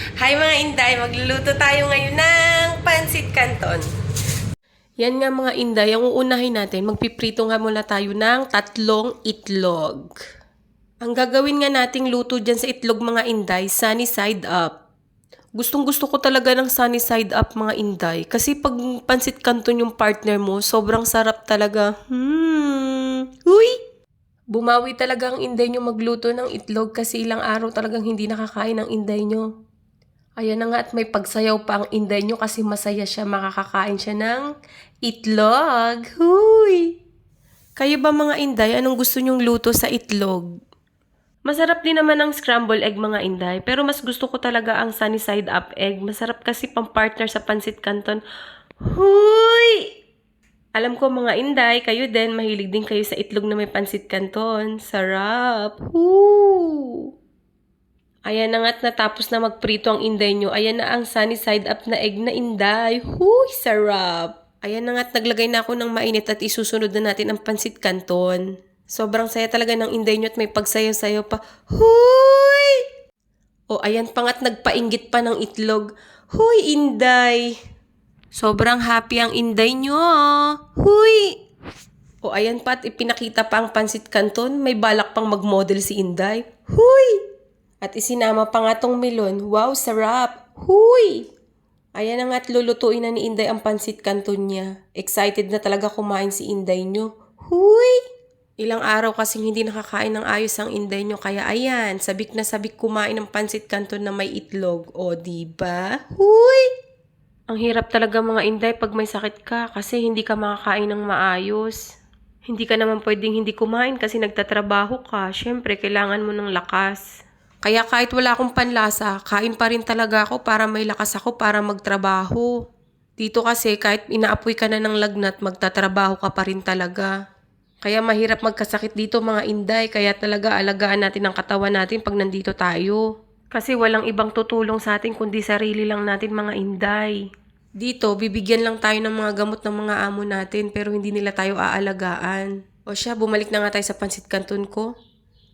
Hi mga Inday, magluluto tayo ngayon ng pansit canton. Yan nga mga Inday, ang uunahin natin, magpiprito nga muna tayo ng 3 itlog. Ang gagawin nga nating luto dyan sa itlog mga Inday, sunny side up. Gustong gusto ko talaga ng sunny side up mga Inday. Kasi pag pansit canton yung partner mo, sobrang sarap talaga. Uy! Bumawi talaga ang Inday nyo magluto ng itlog kasi ilang araw talagang hindi nakakain ang Inday nyo. Ayan na nga at may pagsayaw pa ang Inday nyo kasi masaya siya, makakakain siya ng itlog. Huy! Kayo ba mga Inday, anong gusto nyong luto sa itlog? Masarap din naman ang scramble egg mga Inday, pero mas gusto ko talaga ang sunny side up egg. Masarap kasi pang partner sa pansit canton. Huy! Alam ko mga Inday, kayo din, mahilig din kayo sa itlog na may pansit canton. Sarap! Woo! Ayan na nga't natapos na magprito ang Inday nyo. Ayan na ang sunny side up na egg na Inday. Huy! Sarap! Ayan na nga't naglagay na ako ng mainit at isusunod na natin ang pansit canton. Sobrang saya talaga ng Inday nyo at may pagsayaw-sayaw pa. Huy! O ayan pa nga't nagpainggit pa ng itlog. Huy Inday! Sobrang happy ang Inday nyo. Huy! O ayan pa at ipinakita pa ang pansit canton. May balak pang mag-model si Inday. Huy! At isinama pa nga tong melon. Wow, sarap! Huy! Ayan na nga at lulutuin na ni Inday ang pansit canton niya. Excited na talaga kumain si Inday nyo. Huy! Ilang araw kasing hindi nakakain ng ayos ang Inday nyo. Kaya ayan, sabik na sabik kumain ng pansit canton na may itlog. O, diba? Huy! Ang hirap talaga mga Inday pag may sakit ka kasi hindi ka makakain ng maayos. Hindi ka naman pwedeng hindi kumain kasi nagtatrabaho ka. Siyempre, kailangan mo ng lakas. Kaya kahit wala akong panlasa, kain pa rin talaga ako para may lakas ako para magtrabaho. Dito kasi kahit inaapoy ka na ng lagnat, magtatrabaho ka pa rin talaga. Kaya mahirap magkasakit dito mga Inday, kaya talaga alagaan natin ang katawan natin pag nandito tayo. Kasi walang ibang tutulong sa atin kundi sarili lang natin mga Inday. Dito, bibigyan lang tayo ng mga gamot ng mga amo natin pero hindi nila tayo aalagaan. O siya, bumalik na nga tayo sa pansit canton ko.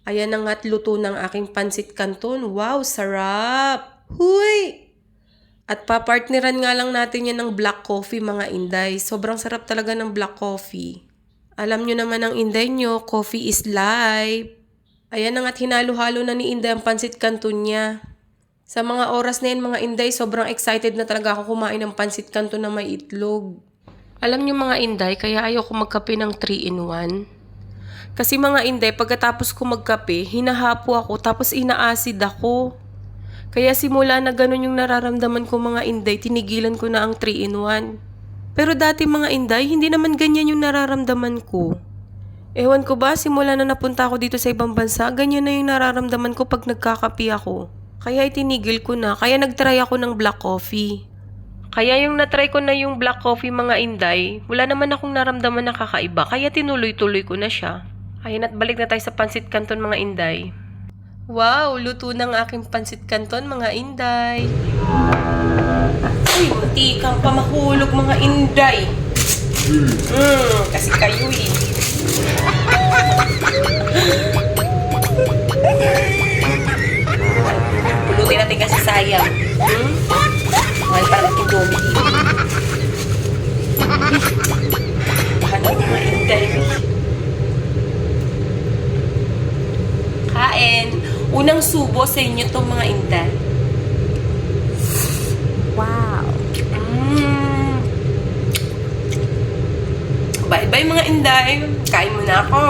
Ayan na nga't luto ng aking pansit canton. Wow, sarap! Huy! At papartneran nga lang natin yan ng black coffee mga Inday. Sobrang sarap talaga ng black coffee. Alam nyo naman ang Inday nyo, coffee is life. Ayan na nga't hinalo-halo na ni Inday ang pansit canton niya. Sa mga oras na yan mga Inday, sobrang excited na talaga ako kumain ng pansit canton na may itlog. Alam nyo mga Inday, kaya ayoko magkape ng 3-in-1. Kasi mga Inday, pagkatapos ko magkape, hinahapo ako tapos inaasid ako. Kaya simula na ganun yung nararamdaman ko mga Inday, tinigilan ko na ang 3-in-1. Pero dati mga Inday, hindi naman ganyan yung nararamdaman ko. Ewan ko ba, simula na napunta ako dito sa ibang bansa, ganyan na yung nararamdaman ko pag nagkakape ako. Kaya itinigil ko na, kaya nagtry ako ng black coffee. Kaya yung natry ko na yung black coffee mga Inday, wala naman akong naramdaman na kakaiba, kaya tinuloy-tuloy ko na siya. Ayun at balik na tayo sa pansit canton mga Inday. Wow, luto ng aking pansit canton mga Inday. Uy, munti kang pamahulog mga Inday. Kasi kayo eh. Pulutin natin kasi sayang. Mahal pa natin indomie dito. Mahal na mga Inday. Kain. Unang subo sa inyo to mga Inday. Wow. Bye-bye mga Inday. Kain muna ako.